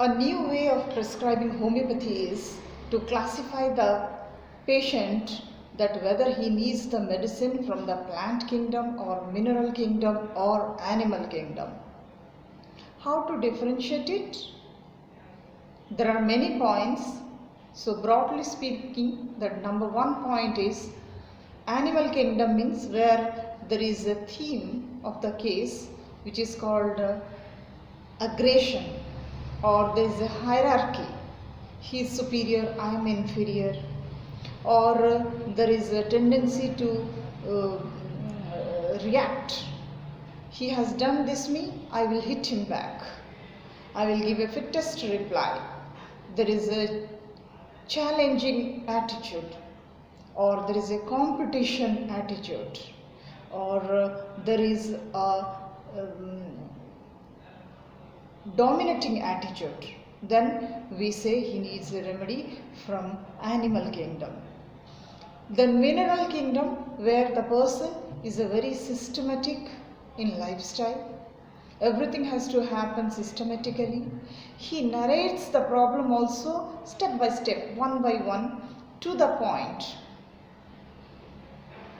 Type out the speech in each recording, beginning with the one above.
A new way of prescribing homeopathy is to classify the patient that whether he needs the medicine from the plant kingdom or mineral kingdom or animal kingdom. How to differentiate it? There are many points. So broadly speaking, the number one point is animal kingdom means where there is a theme of the case which is called aggression, or there is a hierarchy. He is superior, I am inferior, or there is a tendency to react. He has done this me, I will hit him back. I will give a fittest reply. There is a challenging attitude, or there is a competition attitude, or there is a dominating attitude. Then we say he needs a remedy from animal kingdom. Then mineral kingdom, where the person is a very systematic in lifestyle. Everything has to happen systematically. He narrates the problem also step by step, one by one, to the point.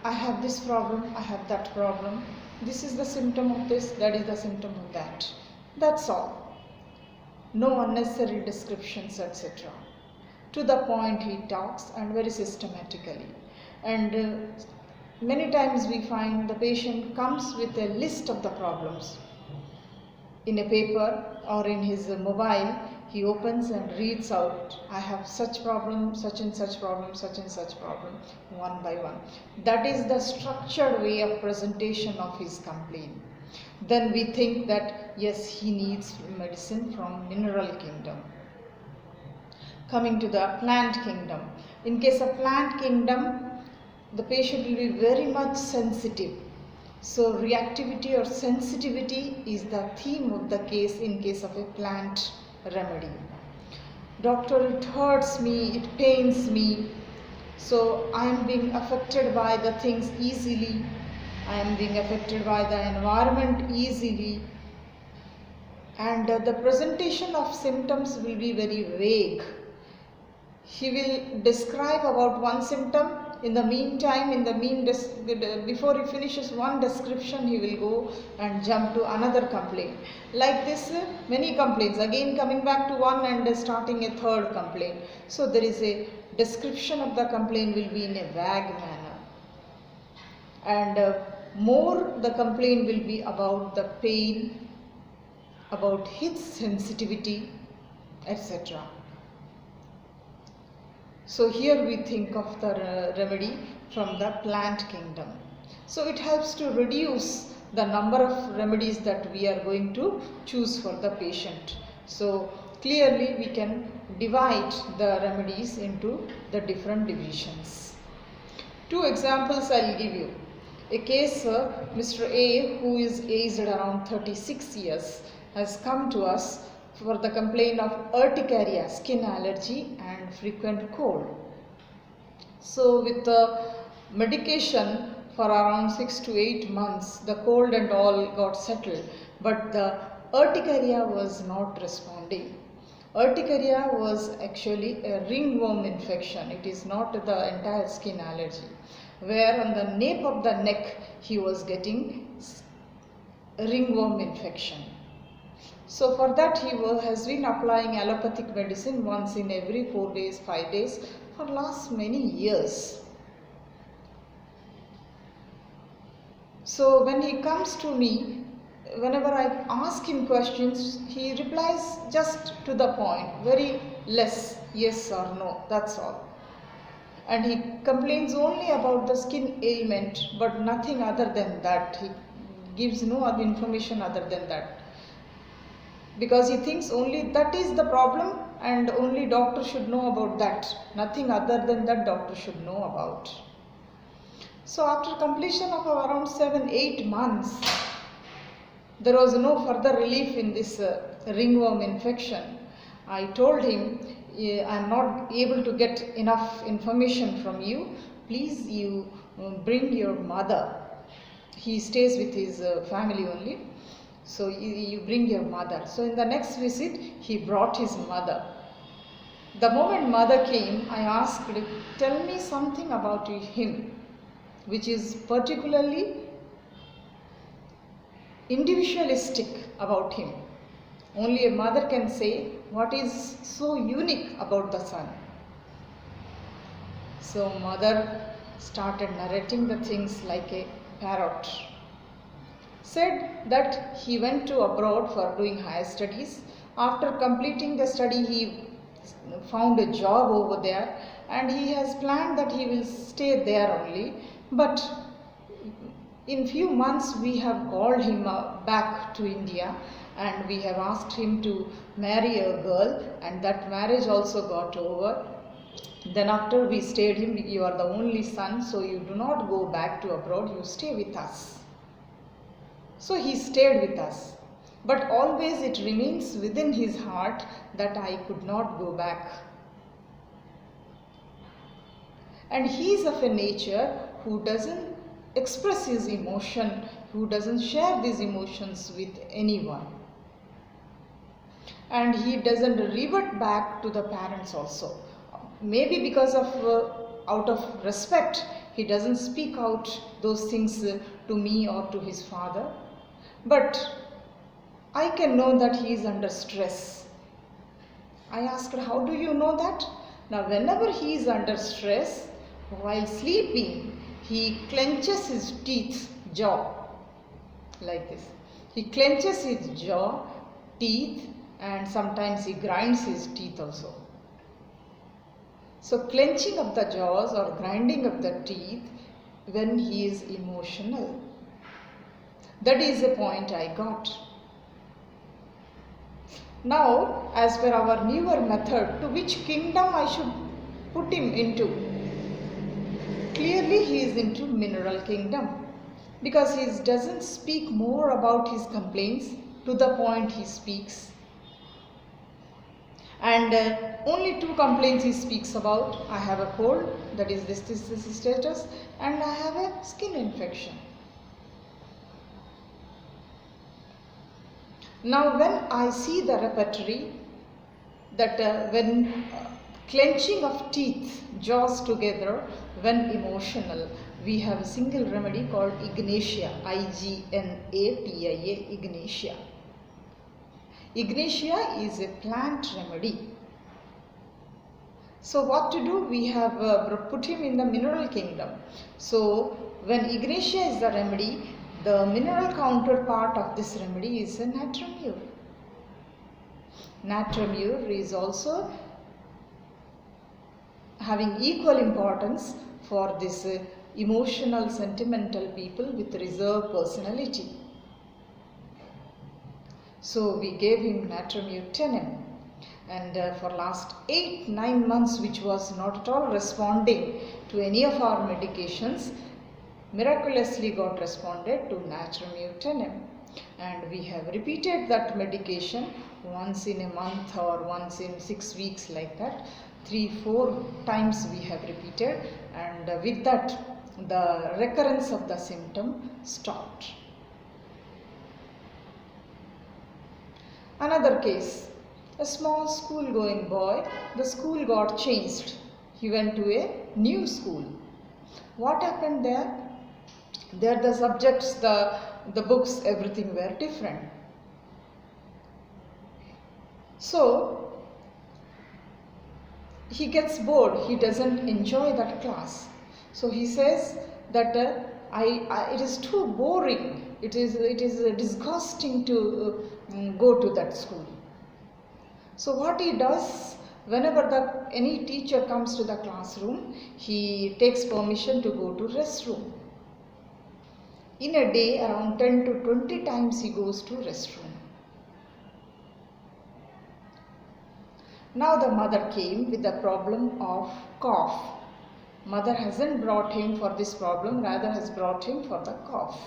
I have this problem, I have that problem. This is the symptom of this, that is the symptom of that. That's all. No unnecessary descriptions, etc. To the point he talks, and very systematically. And many times we find the patient comes with a list of the problems. In a paper or in his mobile, he opens and reads out, I have such problem, such and such problem, such and such problem, one by one. That is the structured way of presentation of his complaint. Then we think that yes, he needs medicine from mineral kingdom. Coming to the plant kingdom. In case of plant kingdom, the patient will be very much sensitive. So reactivity or sensitivity is the theme of the case in case of a plant remedy. Doctor, it hurts me, it pains me, so I am being affected by the things easily, I am being affected by the environment easily, and the presentation of symptoms will be very vague. He will describe about one symptom. In the meantime, before he finishes one description, he will go and jump to another complaint. Like this, many complaints, again coming back to one and starting a third complaint. So there is a description of the complaint will be in a vague manner. And more the complaint will be about the pain, about his sensitivity, etc. So here we think of the remedy from the plant kingdom. So it helps to reduce the number of remedies that we are going to choose for the patient. So clearly we can divide the remedies into the different divisions. Two examples I will give you. A case, Mr. A, who is aged around 36 years, has come to us for the complaint of urticaria, skin allergy and frequent cold. So with the medication for around 6 to 8 months, the cold and all got settled, but the urticaria was not responding. Urticaria was actually a ringworm infection. It is not the entire skin allergy, where on the nape of the neck he was getting ringworm infection. So for that he has been applying allopathic medicine once in every 4 days, 5 days for last many years. So when he comes to me, whenever I ask him questions, he replies just to the point, very less yes or no, that's all. And he complains only about the skin ailment, but nothing other than that. He gives no other information other than that, because he thinks only that is the problem and only doctor should know about that. Nothing other than that doctor should know about. So after completion of around 7-8 months, there was no further relief in this ringworm infection. I told him, I am not able to get enough information from you. Please you bring your mother. He stays with his family only. So you bring your mother. So in the next visit, he brought his mother. The moment mother came, I asked, tell me something about him, which is particularly individualistic about him. Only a mother can say what is so unique about the son. So mother started narrating the things like a parrot. Said that he went to abroad for doing higher studies. After completing the study, he found a job over there and he has planned that he will stay there only. But in few months we have called him back to India and we have asked him to marry a girl, and that marriage also got over. Then after we stayed him, you are the only son, so you do not go back to abroad, you stay with us. So he stayed with us. But always it remains within his heart that I could not go back. And he is of a nature who doesn't express his emotion, who doesn't share these emotions with anyone. And he doesn't revert back to the parents also. Maybe because of out of respect, he doesn't speak out those things to me or to his father. But I can know that he is under stress. I asked, how do you know that? Now whenever he is under stress, while sleeping, he clenches his jaw, like this. He clenches his jaw, teeth, and sometimes he grinds his teeth also. So clenching of the jaws or grinding of the teeth when he is emotional. That is the point I got. Now, as per our newer method, to which kingdom I should put him into? Clearly he is into mineral kingdom, because he doesn't speak more about his complaints, to the point he speaks. And only 2 complaints he speaks about. I have a cold, that is this status, and I have a skin infection. Now when I see the repertory, that when clenching of teeth, jaws together, when emotional, we have a single remedy called Ignatia, I-G-N-A-T-I-A, Ignatia. Ignatia is a plant remedy. So what to do? We have put him in the mineral kingdom. So when Ignatia is the remedy, the mineral counterpart of this remedy is a natramure. Natramure is also having equal importance for this emotional, sentimental people with reserved personality. So we gave him natramure 10 and for last 8-9 months, which was not at all responding to any of our medications, miraculously got responded to natramure 10, and we have repeated that medication once in a month or once in 6 weeks, like that. 3-4 times we have repeated, and with that the recurrence of the symptom stopped. Another case, a small school going boy, the school got changed. He went to a new school. What happened there? There the subjects, the books, everything were different. So he gets bored, he doesn't enjoy that class. So he says that it is too boring, it is disgusting to go to that school. So what he does, whenever any teacher comes to the classroom, he takes permission to go to restroom. In a day, around 10 to 20 times he goes to restroom. Now the mother came with the problem of cough. Mother hasn't brought him for this problem, rather has brought him for the cough.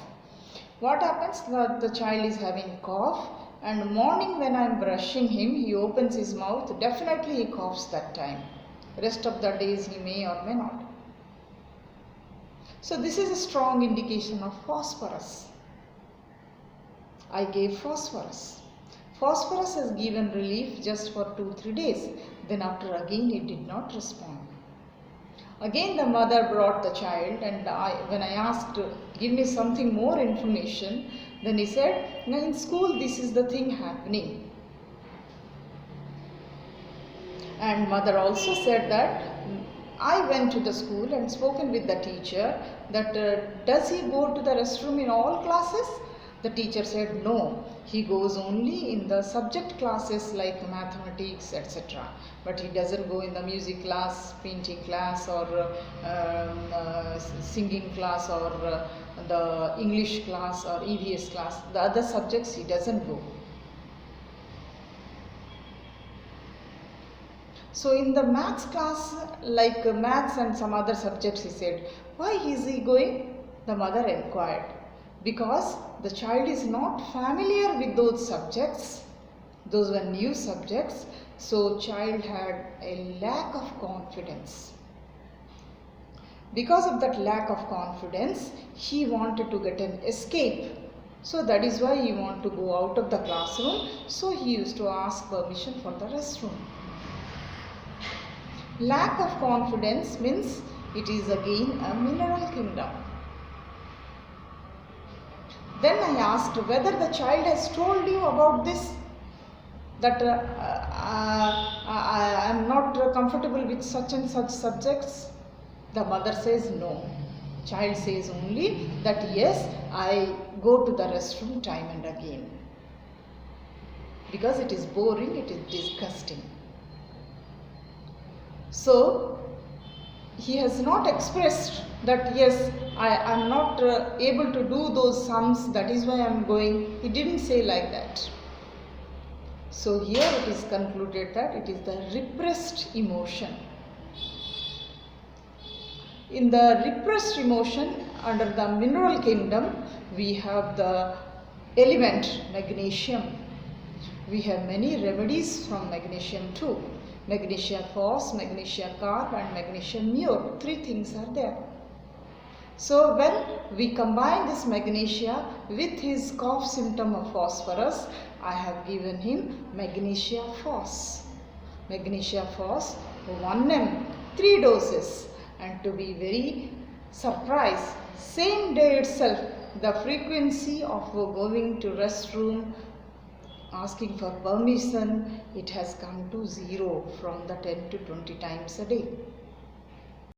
What happens? The child is having cough, and morning when I am brushing him, he opens his mouth, definitely he coughs that time. Rest of the days he may or may not. So this is a strong indication of phosphorus. I gave phosphorus. Phosphorus has given relief just for 2-3 days. Then after again it did not respond. Again the mother brought the child, and when I asked, give me something more information, then he said, no, in school this is the thing happening. And mother also said that I went to the school and spoken with the teacher that does he go to the restroom in all classes? The teacher said no, he goes only in the subject classes like mathematics, etc. But he doesn't go in the music class, painting class, or singing class, or the English class or EVS class. The other subjects he doesn't go. So in the maths class, like maths and some other subjects, he said, why is he going? The mother inquired. Because the child is not familiar with those subjects. Those were new subjects. So child had a lack of confidence. Because of that lack of confidence, he wanted to get an escape. So that is why he wanted to go out of the classroom. So he used to ask permission for the restroom. Lack of confidence means it is again a mineral kingdom. Then I asked whether the child has told you about this, that I am not comfortable with such and such subjects. The mother says no. Child says only that yes, I go to the restroom time and again. Because it is boring, it is disgusting. So, he has not expressed that yes, I am not able to do those sums, that is why I am going. He didn't say like that. So here it is concluded that it is the repressed emotion. In the repressed emotion under the mineral kingdom, we have the element magnesium. We have many remedies from magnesium too. Magnesia phos, magnesia carb, and magnesium mure. 3 things are there. So when we combine this magnesia with his cough symptom of phosphorus, I have given him magnesia phos. Magnesia phos 1 mg, 3 doses. And to be very surprised, same day itself, the frequency of going to restroom, asking for permission, it has come to 0 from the 10 to 20 times a day.